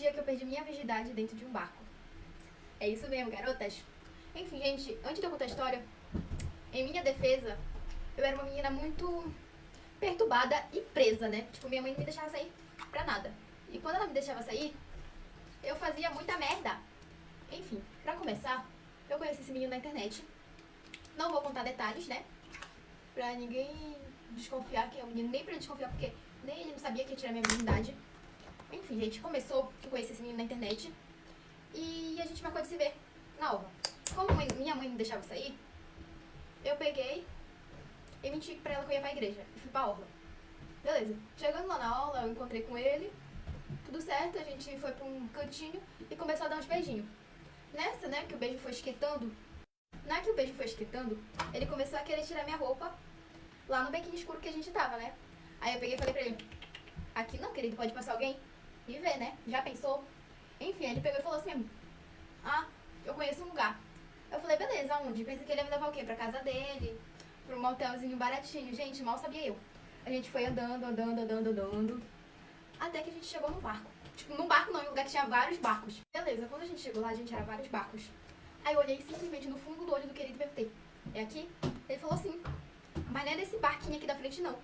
dia que eu perdi minha virgindade dentro de um barco. É isso mesmo, garotas. Enfim, gente, antes de eu contar a história, em minha defesa, eu era uma menina muito perturbada e presa, né? Tipo, minha mãe não me deixava sair pra nada. E quando ela me deixava sair, eu fazia muita merda. Enfim, pra começar, eu conheci esse menino na internet. Não vou contar detalhes, né? Pra ninguém desconfiar que é um menino, nem pra ele desconfiar, porque nem ele não sabia que ia tirar minha virgindade. Enfim, gente, começou que eu conheci esse menino na internet e a gente marcou de se ver na aula. Como minha mãe não deixava sair, eu peguei e menti pra ela que eu ia pra igreja e fui pra orla. Beleza, chegando lá na aula, eu encontrei com ele, tudo certo, a gente foi pra um cantinho e começou a dar uns beijinhos. Nessa, né, que o beijo foi esquentando, ele começou a querer tirar minha roupa lá no bequinho escuro que a gente tava, né? Aí eu peguei e falei pra ele, aqui não, querido, pode passar alguém e ver, né? Já pensou? Enfim, ele pegou e falou assim, eu conheço um lugar. Eu falei, beleza, aonde? Pensei que ele ia me levar o quê? Pra casa dele, pra um motelzinho baratinho. Gente, mal sabia eu. A gente foi andando, até que a gente chegou no barco. Tipo, num barco não, em um lugar que tinha vários barcos. Beleza, quando a gente chegou lá, a gente era vários barcos. Aí eu olhei simplesmente no fundo do olho do querido e perguntei, é aqui? Ele falou sim, mas não é nesse barquinho aqui da frente não.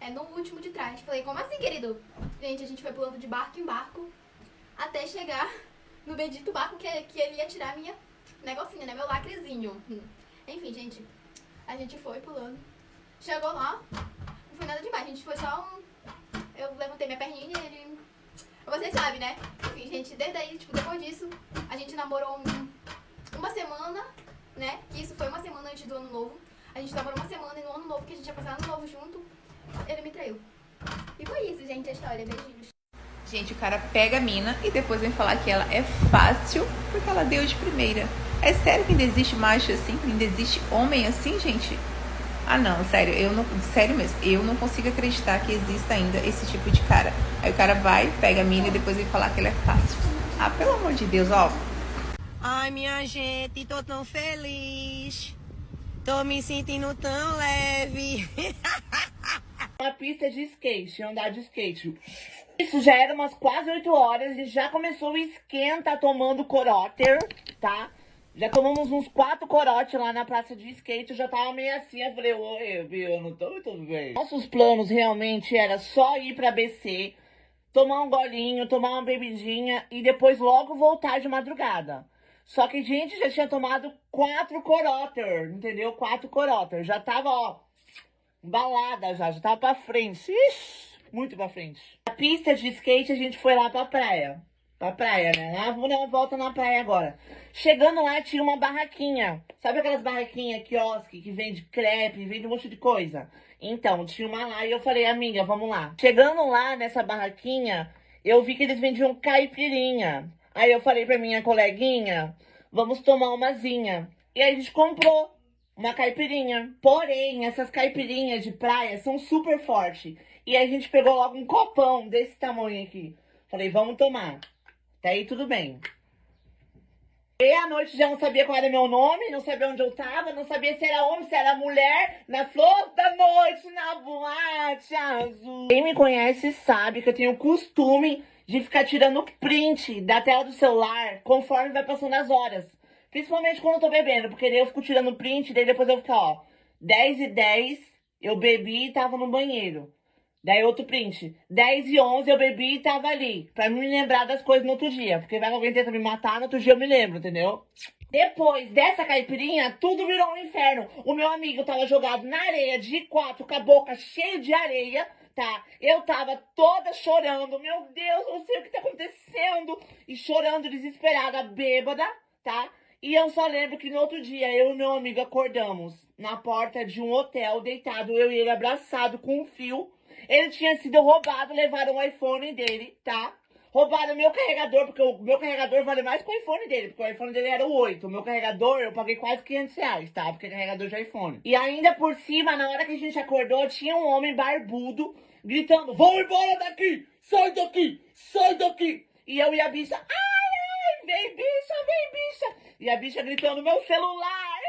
É no último de trás. Falei, como assim, querido? Gente, a gente foi pulando de barco em barco até chegar no bendito barco que ele ia tirar minha negocinho, né? Meu lacrezinho. Enfim, gente, a gente foi pulando. Chegou lá, não foi nada demais. A gente foi só eu levantei minha perninha e ele... Vocês sabem, né? Enfim, gente, desde aí, tipo, depois disso, a gente namorou uma semana, né? Que isso foi uma semana antes do ano novo. A gente namorou uma semana e no ano novo, que a gente ia passar ano novo junto, ele me traiu. E foi isso, gente, a história. Beijinhos. Gente, o cara pega a mina e depois vem falar que ela é fácil porque ela deu de primeira. É sério que ainda existe macho assim? Ainda existe homem assim, gente? Ah, não, sério, sério mesmo, eu não consigo acreditar que exista ainda esse tipo de cara. Aí o cara vai, pega a mina e depois vem falar que ela é fácil. Ah, pelo amor de Deus, ó. Ai, minha gente, tô tão feliz. Tô me sentindo tão leve. Uma pista de skate, andar de skate. Isso já era umas quase 8 horas e já começou o esquenta tomando coroter, tá? Já tomamos uns 4 corotes lá na praça de skate, eu já tava meio assim, eu falei, oi, eu não tô muito bem. Nossos planos realmente era só ir pra BC, tomar um golinho, tomar uma bebidinha e depois logo voltar de madrugada. Só que a gente já tinha tomado 4 coroter, entendeu? 4 coroter, já tava, ó, embalada já tava pra frente, ixi, muito pra frente. A pista de skate a gente foi lá pra praia. Pra praia, né? Lá, vamos dar uma volta na praia agora. Chegando lá, tinha uma barraquinha. Sabe aquelas barraquinhas, quiosque, que vende crepe, vende um monte de coisa? Então, tinha uma lá e eu falei, amiga, vamos lá. Chegando lá nessa barraquinha, eu vi que eles vendiam caipirinha. Aí eu falei pra minha coleguinha, vamos tomar umazinha. E aí a gente comprou uma caipirinha. Porém, essas caipirinhas de praia são super fortes. E aí a gente pegou logo um copão desse tamanho aqui. Falei, vamos tomar. Até aí tudo bem. E à noite já não sabia qual era meu nome, não sabia onde eu tava, não sabia se era homem, se era mulher. Na flor da noite, na boate azul. Quem me conhece sabe que eu tenho o costume de ficar tirando print da tela do celular conforme vai passando as horas. Principalmente quando eu tô bebendo, porque daí eu fico tirando print, daí depois eu fico, ó, 10h10, eu bebi e tava no banheiro. Daí outro print, 10h11 eu bebi e tava ali, pra me lembrar das coisas no outro dia, porque vai que alguém tenta me matar, no outro dia eu me lembro, entendeu? Depois dessa caipirinha, tudo virou um inferno. O meu amigo tava jogado na areia de 4, com a boca cheia de areia, tá? Eu tava toda chorando, meu Deus, não sei o que tá acontecendo, e chorando desesperada, bêbada, tá? E eu só lembro que no outro dia, eu e meu amigo acordamos na porta de um hotel, deitado, eu e ele abraçado com um fio. Ele tinha sido roubado, levaram o iPhone dele, tá? Roubaram o meu carregador, porque o meu carregador vale mais que o iPhone dele, porque o iPhone dele era o 8. O meu carregador, eu paguei quase R$ 500, tá? Porque é carregador de iPhone. E ainda por cima, na hora que a gente acordou, tinha um homem barbudo gritando, vão embora daqui! Sai daqui! Sai daqui! E eu e a bicha, ai, vem bicha, vem bicha! E a bicha gritando, meu celular!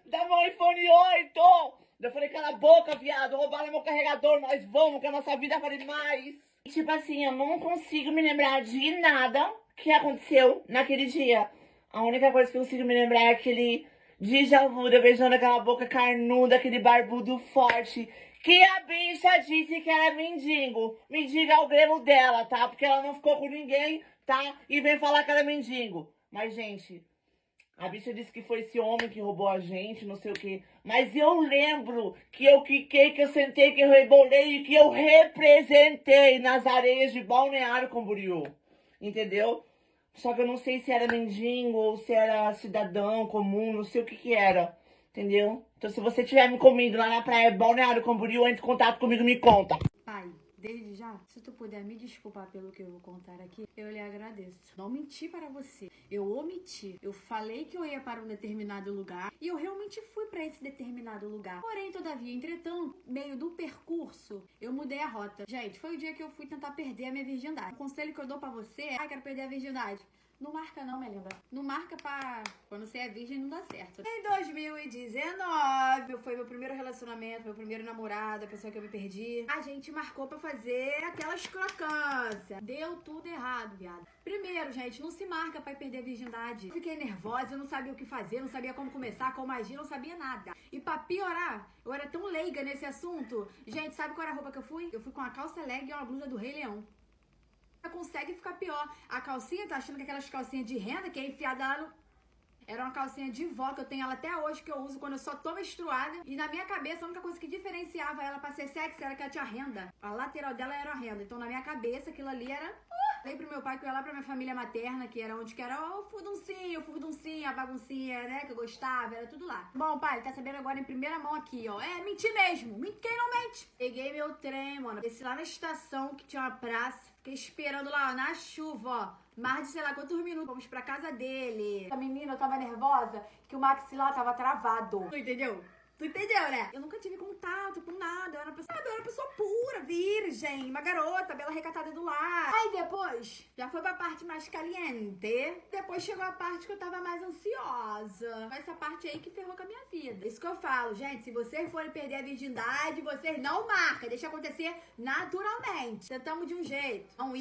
Dá meu iPhone 8! Eu falei, cala a boca, viado, roubaram meu carregador, nós vamos, que a nossa vida vale mais. Tipo assim, eu não consigo me lembrar de nada que aconteceu naquele dia. A única coisa que eu consigo me lembrar é aquele déjà vu, eu beijando aquela boca carnuda, aquele barbudo forte. Que a bicha disse que era mendigo. Mendigo é o grego dela, tá? Porque ela não ficou com ninguém, tá? E vem falar que era mendigo. Mas, gente, a bicha disse que foi esse homem que roubou a gente, não sei o quê. Mas eu lembro que eu quiquei, que eu sentei, que eu rebolei e que eu representei nas areias de Balneário Camboriú. Entendeu? Só que eu não sei se era mendigo ou se era cidadão comum, não sei o que era. Entendeu? Então se você tiver me comido lá na praia Balneário Camboriú, entre em contato comigo e me conta. Pai, desde já, se tu puder me desculpar pelo que eu vou contar aqui, eu lhe agradeço. Não menti para você, eu omiti. Eu falei que eu ia para um determinado lugar e eu realmente fui para esse determinado lugar. Porém, todavia, entretanto, meio do percurso, eu mudei a rota. Gente, foi o dia que eu fui tentar perder a minha virgindade. O conselho que eu dou pra você é, quero perder a virgindade. Não marca não, minha linda. Não marca pra... Quando você é virgem não dá certo. Em 2019, foi meu primeiro relacionamento, meu primeiro namorado, a pessoa que eu me perdi. A gente marcou pra fazer aquelas crocâncias. Deu tudo errado, viado. Primeiro, gente, não se marca pra perder a virgindade. Fiquei nervosa, eu não sabia o que fazer, não sabia como começar, como agir, não sabia nada. E pra piorar, eu era tão leiga nesse assunto. Gente, sabe qual era a roupa que eu fui? Eu fui com uma calça leg e uma blusa do Rei Leão. Consegue ficar pior. A calcinha, tá achando que aquelas calcinhas de renda que é enfiada lá no... Era uma calcinha de vó, que eu tenho ela até hoje, que eu uso quando eu só tô menstruada. E na minha cabeça, a única coisa que diferenciava ela pra ser sexy era que ela tinha renda. A lateral dela era a renda. Então na minha cabeça, aquilo ali era... Falei pro meu pai que eu ia lá pra minha família materna, que era onde que era o furduncinho, a baguncinha, né, que eu gostava, era tudo lá. Bom, pai, tá sabendo agora em primeira mão aqui, ó. É, mentir mesmo. Quem não mente? Peguei meu trem, mano. Desci lá na estação, que tinha uma praça. Fiquei esperando lá, ó, na chuva, ó. Mais de sei lá quantos minutos. Fomos pra casa dele. A menina, eu tava nervosa, que o maxilar tava travado. Tu entendeu? Tu entendeu, né? Eu nunca tive contato com nada. Eu era uma pessoa pura, virgem, uma garota, bela recatada do lar. Aí depois, já foi pra parte mais caliente. Depois chegou a parte que eu tava mais ansiosa. Essa parte aí que ferrou com a minha vida. Isso que eu falo, gente. Se vocês forem perder a virgindade, vocês não marcam. Deixa acontecer naturalmente. Tentamos de um jeito. Não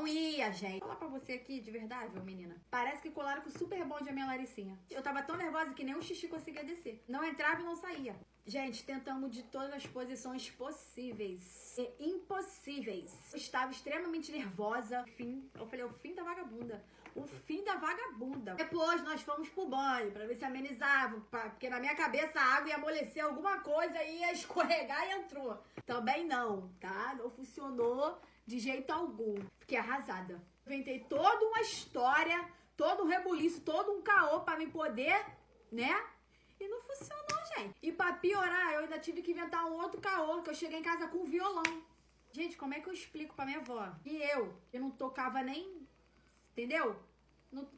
ia, gente. Vou falar pra você aqui, de verdade, ô menina. Parece que colaram com o super bonde a minha Laricinha. Eu tava tão nervosa que nem o xixi conseguia descer. Não entrava e não saía. Gente, tentamos de todas as posições possíveis e impossíveis. Eu estava extremamente nervosa. Eu falei, o fim da vagabunda. O fim da vagabunda. Depois nós fomos pro banho pra ver se amenizava. Porque na minha cabeça a água ia amolecer alguma coisa, ia escorregar e entrou. Também não, tá? Não funcionou de jeito algum. Fiquei arrasada. Inventei toda uma história, todo um rebuliço, todo um caô pra me poder, né? E não funcionou, gente. E pra piorar, eu ainda tive que inventar um outro caô, que eu cheguei em casa com um violão. Gente, como é que eu explico pra minha avó? E eu não tocava nem... Entendeu?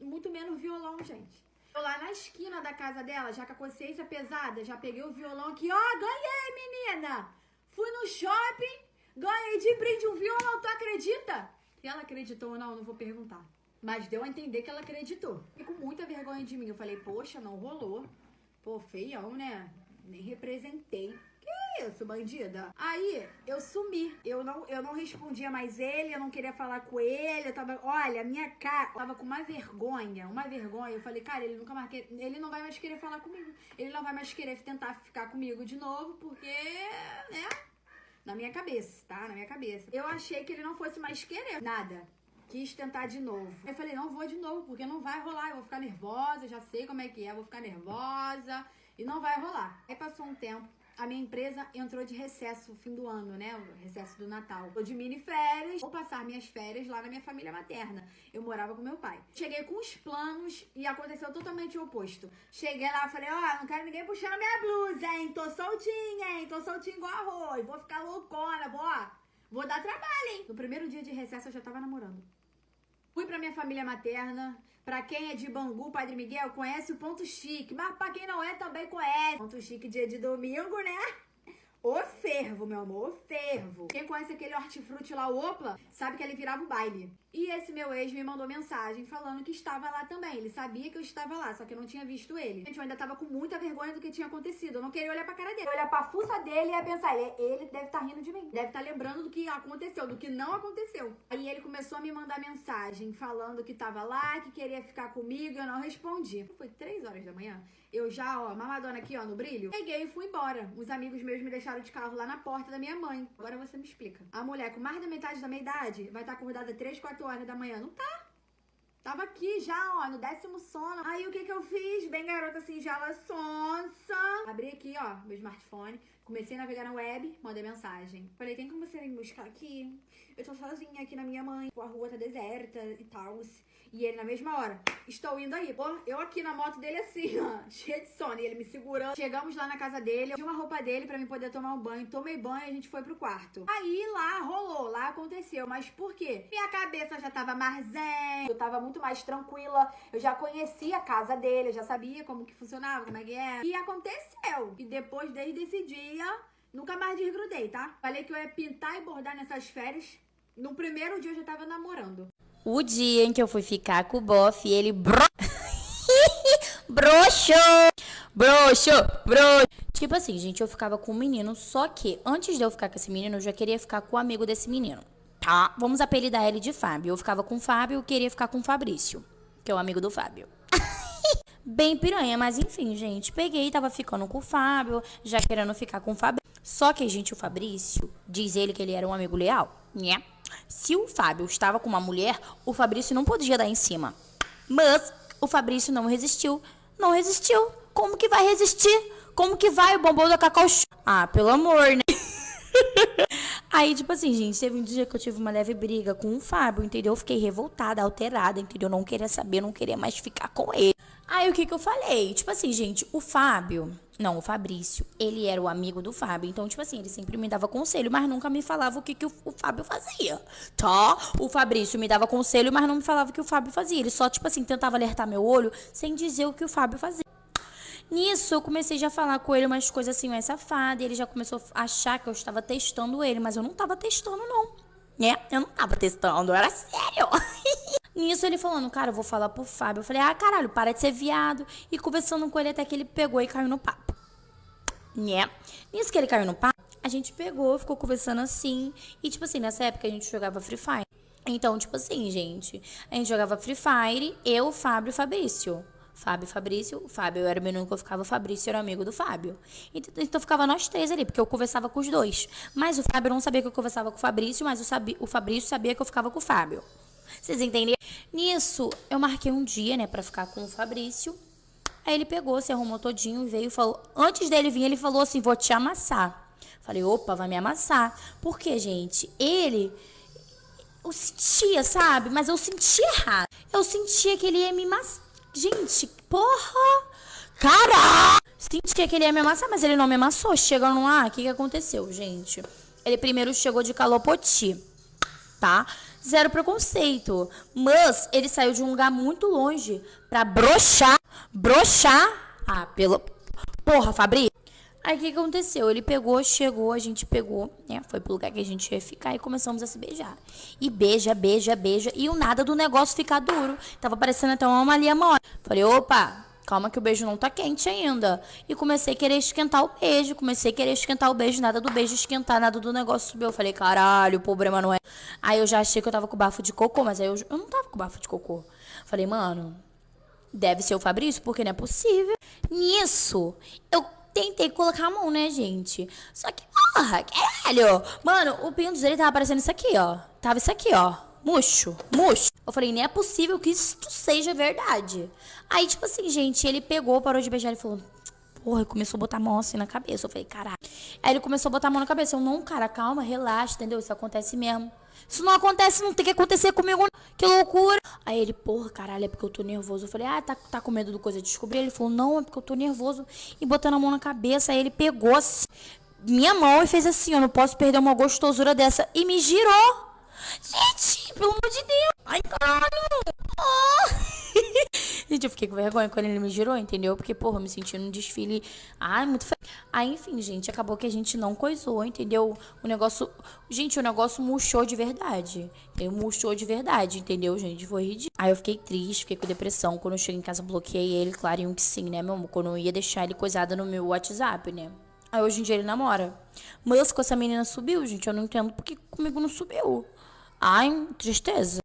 Muito menos violão, gente. Eu lá na esquina da casa dela, já com a consciência pesada, já peguei o violão aqui. Ó, ganhei, menina! Fui no shopping, ganhei de brinde um violão, tu acredita? Se ela acreditou ou não, eu não vou perguntar. Mas deu a entender que ela acreditou. Fiquei com muita vergonha de mim. Eu falei, poxa, não rolou. Pô, feião, né? Nem representei. Que isso, bandida? Aí, eu sumi. Eu não respondia mais ele, eu não queria falar com ele. Eu tava, olha, minha cara tava com uma vergonha. Eu falei, cara, ele não vai mais querer falar comigo. Ele não vai mais querer tentar ficar comigo de novo, porque, né? Na minha cabeça, tá? Na minha cabeça. Eu achei que ele não fosse mais querer nada. Quis tentar de novo. Eu falei, não vou de novo, porque não vai rolar. Eu vou ficar nervosa, já sei como é que é. Eu vou ficar nervosa e não vai rolar. Aí passou um tempo. A minha empresa entrou de recesso, fim do ano, né? O recesso do Natal. Tô de mini férias. Vou passar minhas férias lá na minha família materna. Eu morava com meu pai. Cheguei com os planos e aconteceu totalmente o oposto. Cheguei lá e falei, ó, não quero ninguém puxando minha blusa, hein? Tô soltinha, hein? Tô soltinha igual arroz. Vou ficar loucona, vou dar trabalho, hein? No primeiro dia de recesso eu já tava namorando. Fui pra minha família materna. Pra quem é de Bangu, Padre Miguel, conhece o Ponto Chique. Mas pra quem não é, também conhece. Ponto Chique, dia de domingo, né? O fervo, meu amor, o fervo. Quem conhece aquele hortifruti lá, o Opla, sabe que ele virava o baile. E esse meu ex me mandou mensagem falando que estava lá também. Ele sabia que eu estava lá, só que eu não tinha visto ele. Gente, eu ainda tava com muita vergonha do que tinha acontecido. Eu não queria olhar pra cara dele. Eu olhar pra fuça dele e ia pensar, ele deve estar rindo de mim. Deve estar lembrando do que aconteceu, do que não aconteceu. Aí ele começou a me mandar mensagem falando que tava lá, que queria ficar comigo, eu não respondi. Foi 3 horas da manhã. Eu já, mamadona aqui, no brilho. Peguei e fui embora. Os amigos meus me deixaram de carro lá na porta da minha mãe. Agora você me explica. A mulher com mais da metade da minha idade vai estar acordada 3, 4 horas da manhã. Não tá. Tava aqui já, no 10º sono. Aí o que eu fiz? Bem garota singela sonsa. Abri aqui, meu smartphone. Comecei a navegar na web, mandei mensagem. Falei, tem como você vir me buscar aqui? Eu tô sozinha aqui na minha mãe. A rua tá deserta e tal. E ele na mesma hora, estou indo aí. Pô, eu aqui na moto dele assim, cheia de sono. E ele me segurando. Chegamos lá na casa dele. Eu tinha uma roupa dele pra mim poder tomar um banho. Tomei banho e a gente foi pro quarto. Aí lá rolou, lá aconteceu. Mas por quê? Minha cabeça já tava mais zen. Eu tava muito mais tranquila. Eu já conhecia a casa dele. Eu já sabia como que funcionava, como é que era. E aconteceu. E depois, desde esse dia, nunca mais desgrudei, tá? Falei que eu ia pintar e bordar nessas férias. No primeiro dia eu já tava namorando. O dia em que eu fui ficar com o bofe, ele broxou. Tipo assim, gente, eu ficava com um menino, só que antes de eu ficar com esse menino, eu já queria ficar com o amigo desse menino, tá? Vamos apelidar ele de Fábio. Eu ficava com o Fábio, eu queria ficar com o Fabrício, que é o amigo do Fábio. Bem piranha, mas enfim, gente, peguei, tava ficando com o Fábio, já querendo ficar com o Fabrício. Só que, gente, o Fabrício, diz ele que ele era um amigo leal, né? Se o Fábio estava com uma mulher, o Fabrício não podia dar em cima. Mas o Fabrício não resistiu. Não resistiu. Como que vai resistir? Como que vai o bombom da Cacau? Ah, pelo amor, né? Aí, tipo assim, gente, teve um dia que eu tive uma leve briga com o Fábio, entendeu? Eu fiquei revoltada, alterada, entendeu? Não queria saber, não queria mais ficar com ele. Aí, o que eu falei? Tipo assim, gente, o Fabrício, ele era o amigo do Fábio. Então, tipo assim, ele sempre me dava conselho, mas nunca me falava o que o Fábio fazia, tá? O Fabrício me dava conselho, mas não me falava o que o Fábio fazia. Ele só, tipo assim, tentava alertar meu olho sem dizer o que o Fábio fazia. Nisso, eu comecei já a falar com ele umas coisas assim, mais safadas. E ele já começou a achar que eu estava testando ele. Mas eu não tava testando, não. Né? Eu não tava testando, era sério. Nisso, ele falando, cara, eu vou falar pro Fábio. Eu falei, caralho, para de ser viado. E conversando com ele até que ele pegou e caiu no papo. Né? Nisso que ele caiu no papo, a gente pegou, ficou conversando assim. E, tipo assim, nessa época a gente jogava Free Fire. Então, tipo assim, gente, a gente jogava Free Fire, eu, Fábio e Fabrício. Fábio e Fabrício, o Fábio era o menino que eu ficava, o Fabrício era amigo do Fábio. Então ficava nós 3 ali, porque eu conversava com os 2. Mas o Fábio não sabia que eu conversava com o Fabrício, mas o Fabrício sabia que eu ficava com o Fábio. Vocês entenderam? Nisso, eu marquei um dia, né, pra ficar com o Fabrício. Aí ele pegou, se arrumou todinho e veio e falou... Antes dele vir, ele falou assim, vou te amassar. Falei, opa, vai me amassar. Por quê, gente? Eu sentia, sabe? Mas eu sentia errado. Eu sentia que ele ia me amassar. Gente, porra! Caralho! Sentia que ele ia me amassar, mas ele não me amassou. Chegando lá, o que aconteceu, gente? Ele primeiro chegou de calopoti, tá? Zero preconceito. Mas ele saiu de um lugar muito longe pra broxar. Porra, Fabrício. Aí o que aconteceu? Ele pegou, chegou, a gente pegou, né? Foi pro lugar que a gente ia ficar e começamos a se beijar. E beija. E o nada do negócio ficar duro. Tava parecendo até uma malia mole. Falei, opa, calma que o beijo não tá quente ainda. E comecei a querer esquentar o beijo. Nada do beijo esquentar, nada do negócio subir. Eu falei, caralho, o problema não é... Aí eu já achei que eu tava com bafo de cocô, mas aí eu não tava com bafo de cocô. Falei, mano, deve ser o Fabrício, porque não é possível. Nisso, eu... tentei colocar a mão, né, gente? Só que, porra, caralho. Mano, o pinto dele tava parecendo isso aqui, ó. Tava isso aqui, ó. Murcho. Eu falei, nem é possível que isso seja verdade. Aí, tipo assim, gente, ele pegou, parou de beijar e falou... Porra, começou a botar a mão assim na cabeça. Eu falei, caralho. Aí ele começou a botar a mão na cabeça. Eu, não, cara, calma, relaxa, entendeu? Isso acontece mesmo. Isso não acontece, não tem que acontecer comigo. Que loucura. Aí ele, porra, caralho, é porque eu tô nervoso. Eu falei, tá com medo do coisa descobrir? Ele falou, não, é porque eu tô nervoso. E botando a mão na cabeça. Aí ele pegou assim, minha mão e fez assim, eu não posso perder uma gostosura dessa. E me girou. Gente, pelo amor de Deus. Ai, caralho. Oh. Gente, Gente, eu fiquei com vergonha quando ele me girou, entendeu? Porque, porra, eu me senti num desfile. Ai, muito feio. Aí, enfim, gente, acabou que a gente não coisou, entendeu? O negócio. Gente, o negócio murchou de verdade. Ele murchou de verdade, entendeu, gente? Foi ridículo. Aí eu fiquei triste, fiquei com depressão. Quando eu cheguei em casa, bloqueei ele, claro, que sim, né, meu amor? Quando eu ia deixar ele coisado no meu WhatsApp, né? Aí hoje em dia ele namora. Mas com essa menina subiu, gente. Eu não entendo porque comigo não subiu. Ai, tristeza.